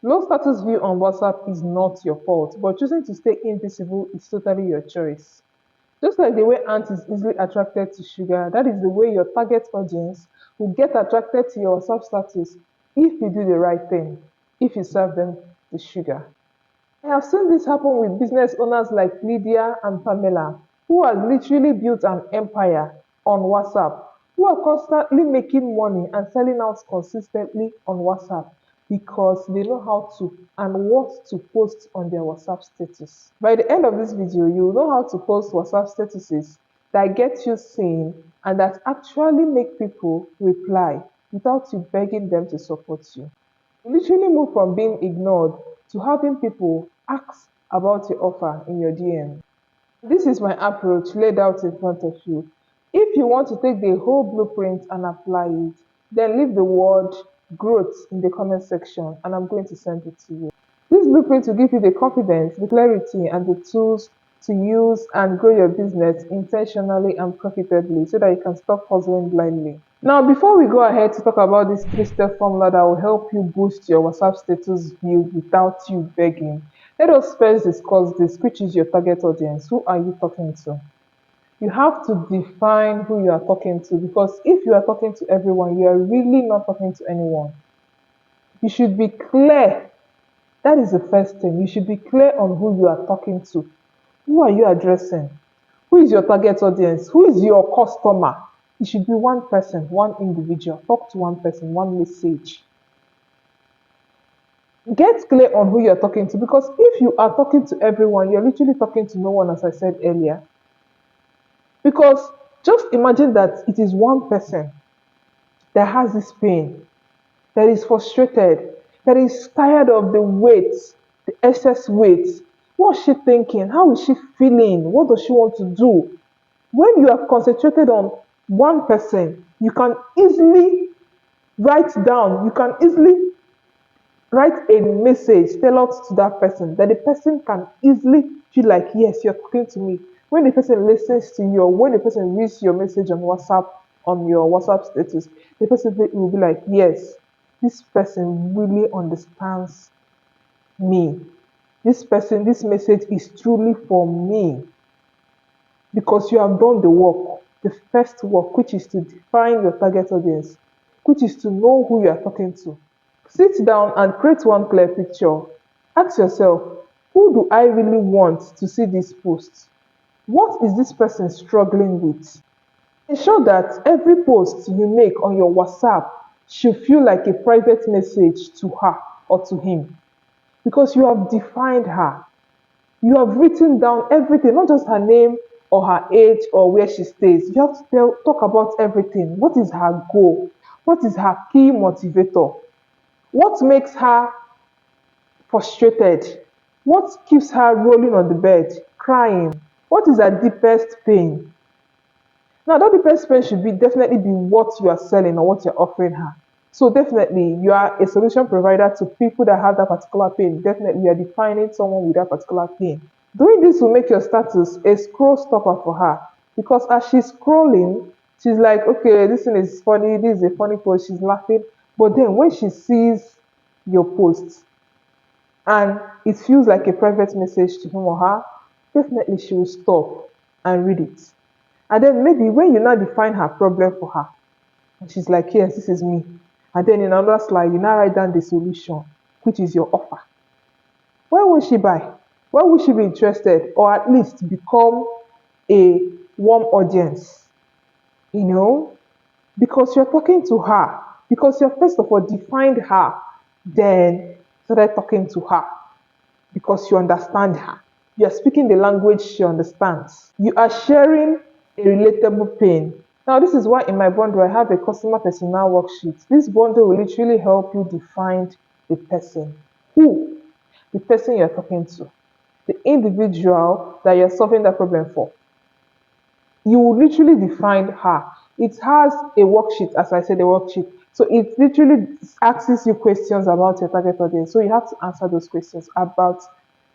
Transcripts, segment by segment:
Low status view on WhatsApp is not your fault, but choosing to stay invisible is totally your choice. Just like the way ant is easily attracted to sugar, that is the way your target audience will get attracted to your WhatsApp status if you do the right thing, if you serve them the sugar. I have seen this happen with business owners like Lydia and Pamela, who have literally built an empire on WhatsApp, who are constantly making money and selling out consistently on WhatsApp because they know how to and what to post on their WhatsApp status. By the end of this video, you will know how to post WhatsApp statuses that get you seen and that actually make people reply without you begging them to support you. You literally move from being ignored to having people ask about your offer in your DM. This is my approach laid out in front of you. If you want to take the whole blueprint and apply it, then leave the word growth in the comment section and I'm going to send it to you. This blueprint will give you the confidence, the clarity, and the tools to use and grow your business intentionally and profitably so that you can stop hustling blindly. Now, before we go ahead to talk about this three-step formula that will help you boost your WhatsApp status view without you begging, let us first discuss this, which is your target audience. Who are you talking to? You have to define who you are talking to because if you are talking to everyone, you are really not talking to anyone. You should be clear. That is the first thing. You should be clear on who you are talking to. Who are you addressing? Who is your target audience? Who is your customer? It should be one person, one individual. Talk to one person, one message. Get clear on who you're talking to because if you are talking to everyone, you're literally talking to no one, as I said earlier. Because just imagine that it is one person that has this pain, that is frustrated, that is tired of the weight, the excess weight. What's she thinking? How is she feeling? What does she want to do? When you have concentrated on one person, you can easily you can easily write a message tailored to that person that the person can easily feel like, yes, you're talking to me. When the person listens to you or when the person reads your message on WhatsApp, on your WhatsApp status, the person will be like, yes, this person really understands me. This message is truly for me because you have done the work, the first work, which is to define your target audience, which is to know who you are talking to. Sit down and create one clear picture. Ask yourself, who do I really want to see this post? What is this person struggling with? Ensure that every post you make on your WhatsApp should feel like a private message to her or to him because you have defined her. You have written down everything, not just her name or her age or where she stays. You have to talk about everything. What is her goal? What is her key motivator? What makes her frustrated? What keeps her rolling on the bed, crying? What is her deepest pain? Now, that deepest pain should be definitely be what you are selling or what you're offering her. So definitely, you are a solution provider to people that have that particular pain. Definitely, you are defining someone with that particular pain. Doing this will make your status a scroll stopper for her because as she's scrolling, she's like, okay, this thing is funny, this is a funny post, she's laughing. But then when she sees your post and it feels like a private message to him or her, definitely she will stop and read it. And then maybe when you now define her problem for her, and she's like, yes, this is me. And then in another slide, you now write down the solution, which is your offer. When will she buy? When will she be interested or at least become a warm audience? You know, because you're talking to her, because you're first of all defined her, then started talking to her because you understand her. You are speaking the language she understands. You are sharing a relatable pain. Now, this is why in my bundle I have a customer personnel worksheet. This bundle will literally help you define the person. Who? The person you're talking to. The individual that you're solving that problem for. You will literally define her. It has a worksheet, as I said, a worksheet. So it literally asks you questions about your target audience. So you have to answer those questions about,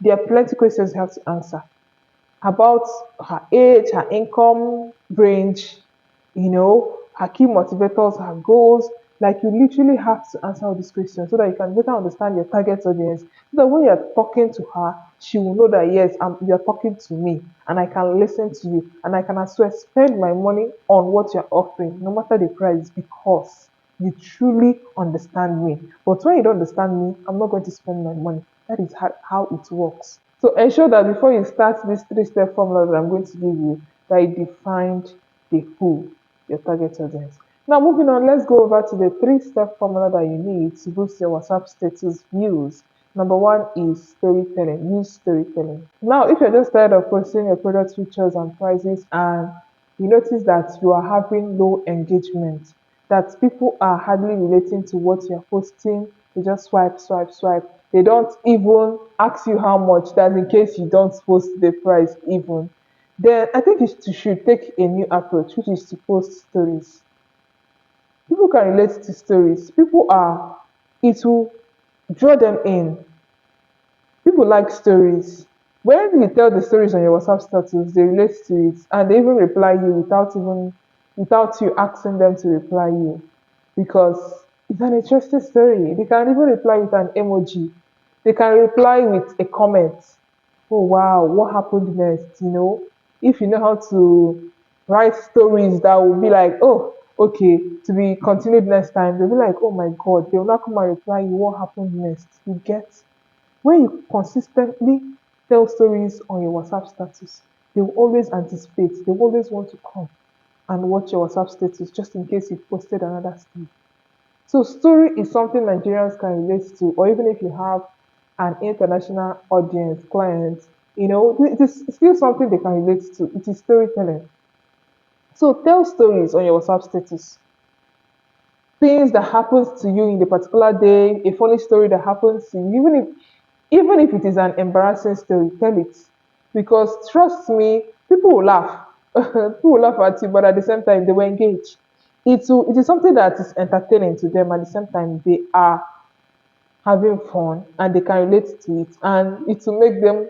there are plenty of questions you have to answer about her age, her income range, her key motivators, her goals, Like you literally have to answer all these questions so that you can better understand your target audience. So that when you're talking to her, she will know that yes, you're talking to me and I can listen to you and I can as well spend my money on what you're offering, no matter the price, because you truly understand me. But when you don't understand me, I'm not going to spend my money. That is how it works. So ensure that before you start this three-step formula that I'm going to give you, that you defined the who, your target audience. Now moving on, let's go over to the three-step formula that you need to boost your WhatsApp status views. Number one is storytelling. Use storytelling. Now, if you're just tired of posting your product features and prices and you notice that you are having low engagement, that people are hardly relating to what you're posting, they just swipe, swipe, swipe. They don't even ask you how much, that's in case you don't post the price even. Then I think you should take a new approach, which is to post stories. People can relate to stories. It will draw them in. People like stories. When you tell the stories on your WhatsApp status, they relate to it and they even reply you without you asking them to reply you because it's an interesting story. They can even reply with an emoji. They can reply with a comment. Oh wow, what happened next? If you know how to write stories that will be like, oh, okay, to be continued next time, they'll be like, oh my god, they'll not come and reply you what happened next. You get? When you consistently tell stories on your WhatsApp status, they will always anticipate, they will always want to come and watch your WhatsApp status just in case you've posted another story. So story is something Nigerians can relate to, or even if you have an international audience, client, it is still something they can relate to. It is storytelling. So tell stories on your WhatsApp status. Things that happens to you in the particular day, a funny story that happens to you, even if it is an embarrassing story, tell it. Because trust me, people will laugh. People will laugh at you, but at the same time, they will engage. It is something that is entertaining to them. At the same time, they are having fun and they can relate to it. And it will make them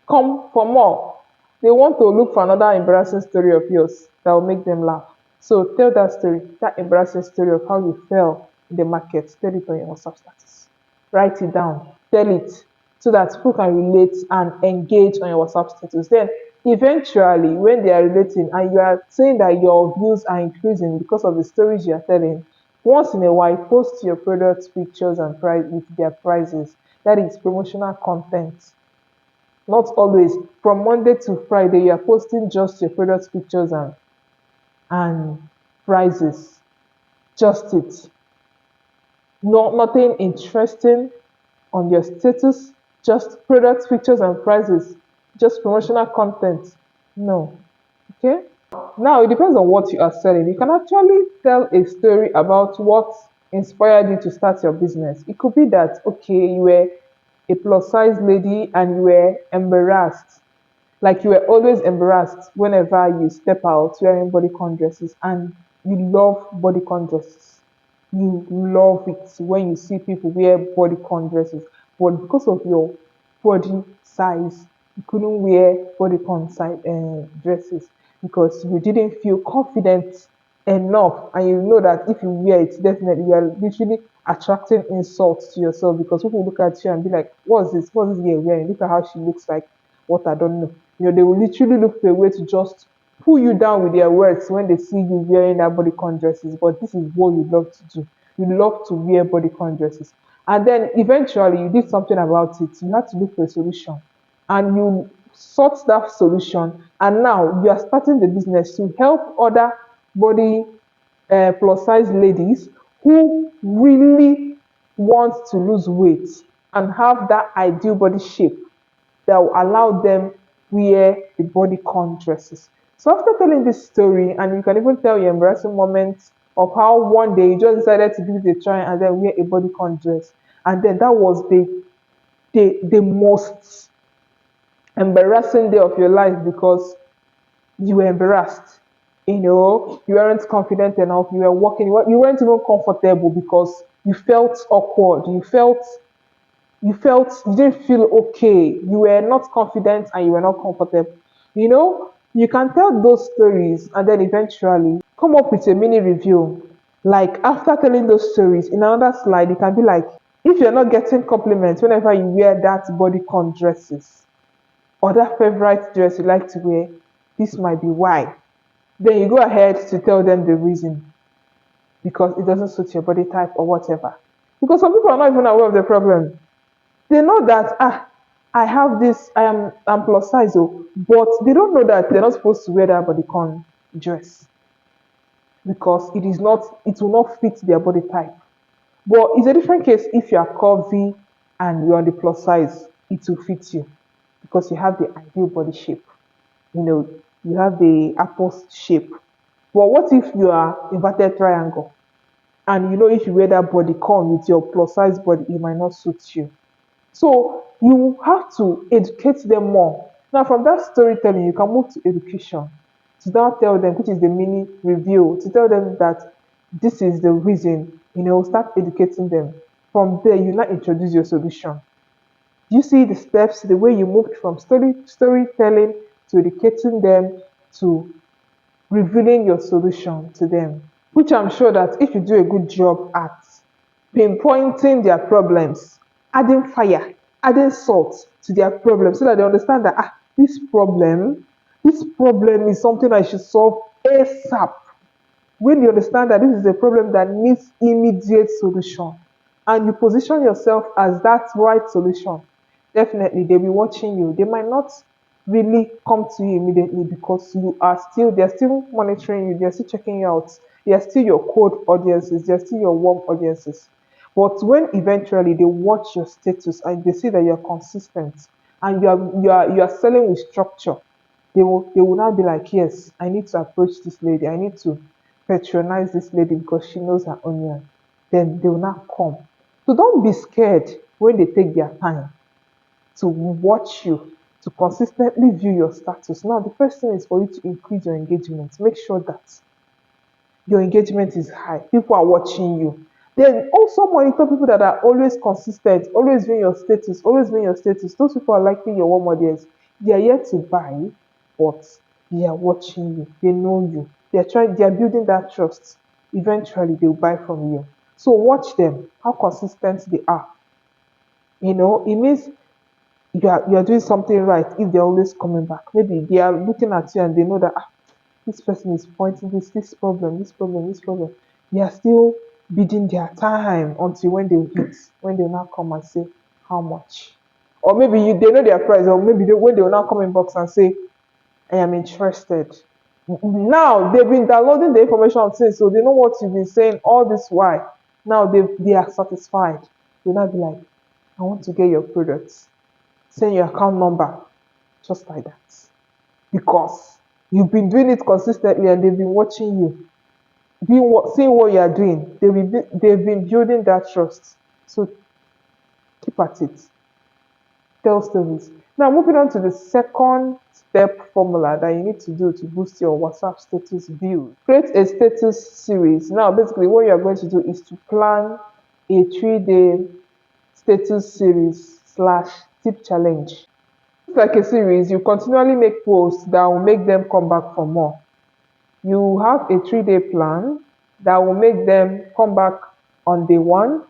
come for more. They want to look for another embarrassing story of yours that will make them laugh. So tell that story, that embarrassing story of how you fell in the market. Tell it on your WhatsApp status. Write it down. Tell it so that people can relate and engage on your WhatsApp status. Then eventually, when they are relating and you are saying that your views are increasing because of the stories you are telling, once in a while, post your product pictures and price with their prices. That is promotional content. Not always. From Monday to Friday, you are posting just your product pictures and prices. Just it. Nothing interesting on your status. Just product pictures and prices. Just promotional content. No. Okay? Now, it depends on what you are selling. You can actually tell a story about what inspired you to start your business. It could be that, okay, you were a plus size lady and you were embarrassed. Like you were always embarrassed whenever you step out wearing bodycon dresses and you love bodycon dresses. You love it when you see people wear bodycon dresses. But because of your body size, you couldn't wear bodycon size dresses because you didn't feel confident enough. And you know that if you wear it, definitely you are literally attracting insults to yourself because people look at you and be like, what's this? What's this girl wearing? Look at how she looks like what I don't know. They will literally look for a way to just pull you down with their words when they see you wearing that bodycon dresses. But this is what you love to do. You love to wear bodycon dresses. And then eventually you did something about it. You had to look for a solution. And you sought that solution. And now you are starting the business to help other body plus size ladies who really want to lose weight and have that ideal body shape that will allow them wear the bodycon dresses. So after telling this story, and you can even tell your embarrassing moments of how one day you just decided to give it a try and then wear a bodycon dress, and then that was the most embarrassing day of your life because you were embarrassed. You weren't confident enough. You were walking. You weren't even comfortable because you felt awkward. You didn't feel okay. You were not confident and you were not comfortable. You can tell those stories and then eventually come up with a mini review Like after telling those stories, in another slide, it can be like, if you're not getting compliments whenever you wear that bodycon dresses or that favorite dress you like to wear, this might be why. Then you go ahead to tell them the reason, because it doesn't suit your body type or whatever. Because some people are not even aware of the problem. They know that I have this, I'm plus size, oh, but they don't know that they're not supposed to wear that bodycon dress because it will not fit their body type. But it's a different case if you are curvy and you're on the plus size, it will fit you because you have the ideal body shape. You know, you have the apple shape. But what if you are inverted triangle? And if you wear that bodycon with your plus size body, it might not suit you. So you have to educate them more. Now, from that storytelling, you can move to education to now tell them, which is the mini review, to tell them that this is the reason, start educating them. From there, you now introduce your solution. You see the steps, the way you moved from storytelling to educating them to revealing your solution to them, which I'm sure that if you do a good job at pinpointing their problems, adding fire, adding salt to their problems so that they understand that this problem is something I should solve ASAP. When you understand that this is a problem that needs immediate solution and you position yourself as that right solution, definitely they'll be watching you. They might not really come to you immediately because they're still monitoring you, they're still checking you out, they're still your cold audiences, they're still your warm audiences. But when eventually they watch your status and they see that you're consistent and you are selling with structure, they will now be like, yes, I need to approach this lady. I need to patronize this lady because she knows her onion. Then they will not come. So don't be scared when they take their time to watch you, to consistently view your status. Now, the first thing is for you to increase your engagement. Make sure that your engagement is high. People are watching you. Then also monitor people that are always consistent, always viewing your status, always viewing your status. Those people are likely your warm audience. They are yet to buy, but they are watching you. They know you. They are building that trust. Eventually they will buy from you. So watch them, how consistent they are. It means you are doing something right if they're always coming back. Maybe they are looking at you and they know that this person is pointing this problem, this problem, this problem. They are still bidding their time until when they hit, when they now come and say how much. Or maybe they know their price, or maybe when they will now come in box and say, I am interested. Now they've been downloading the information since, so they know what you've been saying all this while. Now they are satisfied. They'll not be like, I want to get your products. Send your account number. Just like that. Because you've been doing it consistently and they've been watching you, seeing what you are doing. They've been building that trust. So keep at it. Tell stories. Now, moving on to the second step formula that you need to do to boost your WhatsApp status views. Create a status series. Now, basically, what you are going to do is to plan a 3-day status series slash tip challenge. It's like a series. You continually make posts that will make them come back for more. You have a 3-day plan that will make them come back on day one,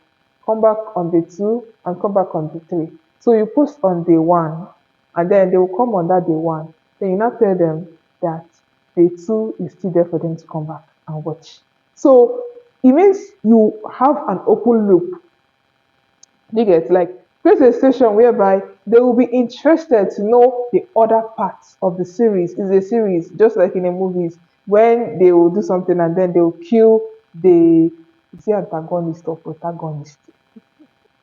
come back on day two, and come back on day three. So you post on day one, and then they will come on that day one. Then you now tell them that day two is still there for them to come back and watch. So it means you have an open loop. You get, like, create a station whereby they will be interested to know the other parts of the series. It's a series, just like in the movies, when they will do something and then they will kill the is it antagonist or protagonist.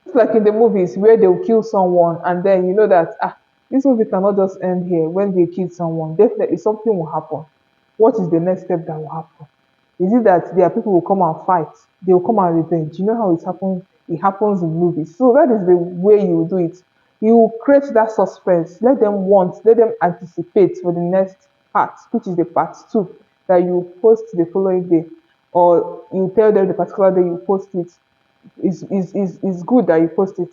It's like in the movies where they will kill someone and then you know that this movie cannot just end here. When they kill someone, definitely something will happen. What is the next step that will happen? Is it that there are people who will come and fight? They will come and revenge. You know how it happens? It happens in movies. So that is the way you will do it. You will create that suspense. Let them anticipate for the next part, which is the part two that you post the following day, or you tell them the particular day you post it. Is good that you post it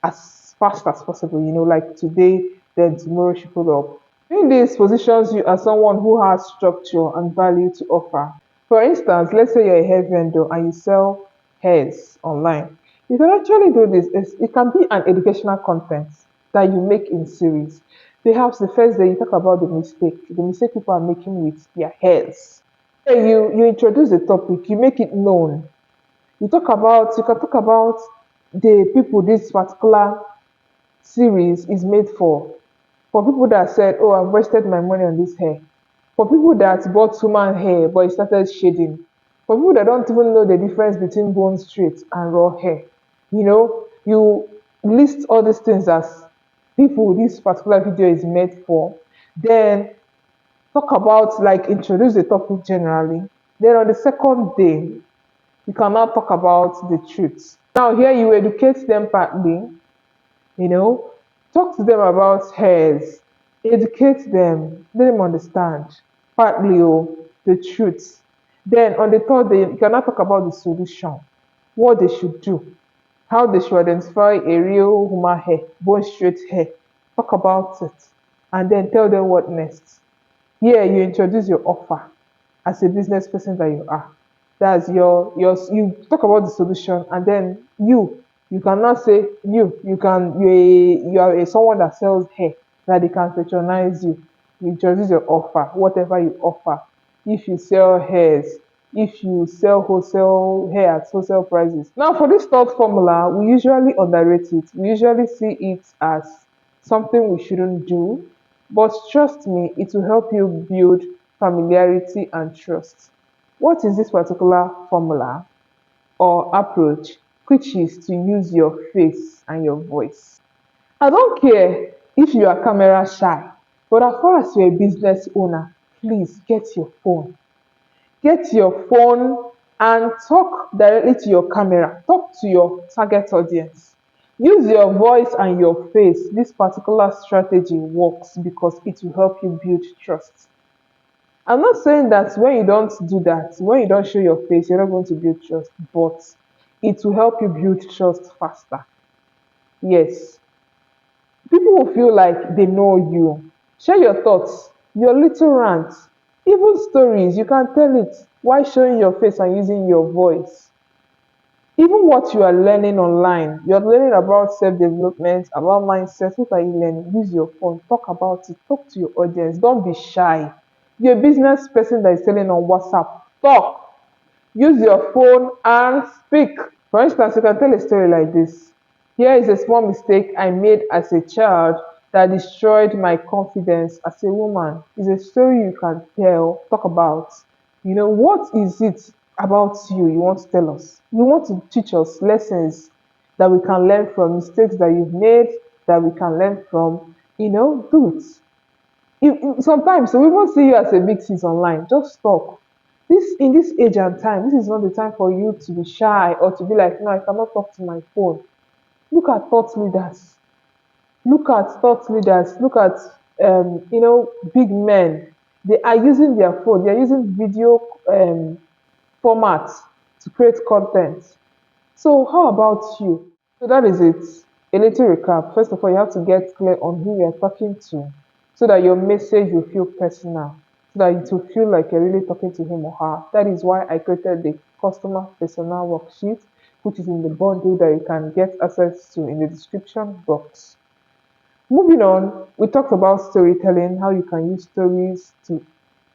as fast as possible. Like today, then tomorrow should follow up. Doing this positions you as someone who has structure and value to offer. For instance, let's say you're a hair vendor and you sell hairs online. You can actually do this. It can be an educational content that you make in series. Perhaps the first day you talk about the mistake people are making with their hairs. Then you introduce the topic, you make it known. You can talk about the people this particular series is made for. For people that said, oh, I've wasted my money on this hair. For people that bought human hair but it started shading. For people that don't even know the difference between bone straight and raw hair. You list all these things as people this particular video is made for. Then talk about, like, introduce the topic generally. Then on the second day, you can now talk about the truth. Now here you educate them partly, you know, talk to them about hairs, educate them, let them understand partly the truth. Then on the third day, you can now talk about the solution, what they should do, how they should identify a real human hair, bone straight hair. Talk about it, and then tell them what next. Here you introduce your offer as a business person that you are. That's your you talk about the solution, and then you cannot say you are someone that sells hair, that they can patronize you. You introduce your offer, whatever you offer. If you sell hairs, if you sell wholesale hair at wholesale prices. Now for this third formula, we usually underrate it. We usually see it as something we shouldn't do, but trust me, it will help you build familiarity and trust. What is this particular formula or approach? Which is to use your face and your voice. I don't care if you are camera shy, but as far as you're a business owner, please get your phone. Get your phone and talk directly to your camera. Talk to your target audience. Use your voice and your face. This particular strategy works because it will help you build trust. I'm not saying that when you don't do that, when you don't show your face, you're not going to build trust, but it will help you build trust faster. Yes, people will feel like they know you. Share your thoughts, your little rants, even stories. You can tell it while showing your face and using your voice. Even what you are learning online, you're learning about self-development, about mindset. What are you learning? Use your phone, talk about it, talk to your audience. Don't be shy. You're a business person that is selling on WhatsApp. Talk. Use your phone and speak. For instance, you can tell a story like this. Here is a small mistake I made as a child that destroyed my confidence as a woman. It's a story you can tell, talk about. What is it about you want to tell us? You want to teach us lessons that we can learn from, mistakes that you've made that we can learn from. Do it. Sometimes we won't see you as a big sis online. Just talk. This in this age and time, this is not the time for you to be shy or to be like, no, I cannot talk to my phone. Look at thought leaders. Look at big men. They are using their phone. They are using video format to create content. So how about you? So that is it. A little recap. First of all, you have to get clear on who you are talking to so that your message will feel personal, so that it will feel like you're really talking to him or her. That is why I created the customer persona worksheet, which is in the bundle that you can get access to in the description box. Moving on, we talked about storytelling, how you can use stories to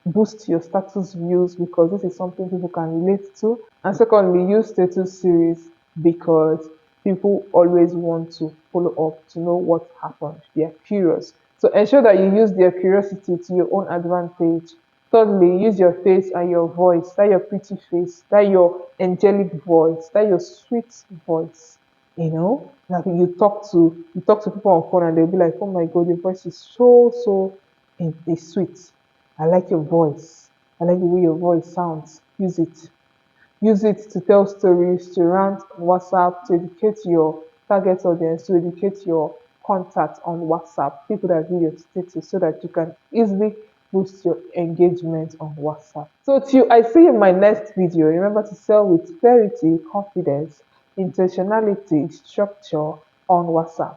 boost your status views because this is something people can relate to. And secondly, use status series because people always want to follow up to know what happened. They are curious. So ensure that you use their curiosity to your own advantage. Thirdly, use your face and your voice, that your pretty face, that your angelic voice, that your sweet voice. Like you talk to people on phone and they'll be like, oh my god, your voice is so it's sweet. I like your voice. I like the way your voice sounds. Use it. Use it to tell stories, to rant on WhatsApp, to educate your target audience, to educate your contacts on WhatsApp, people that view your status so that you can easily boost your engagement on WhatsApp. So till I see you in my next video, remember to sell with clarity, confidence, intentionality, structure on WhatsApp.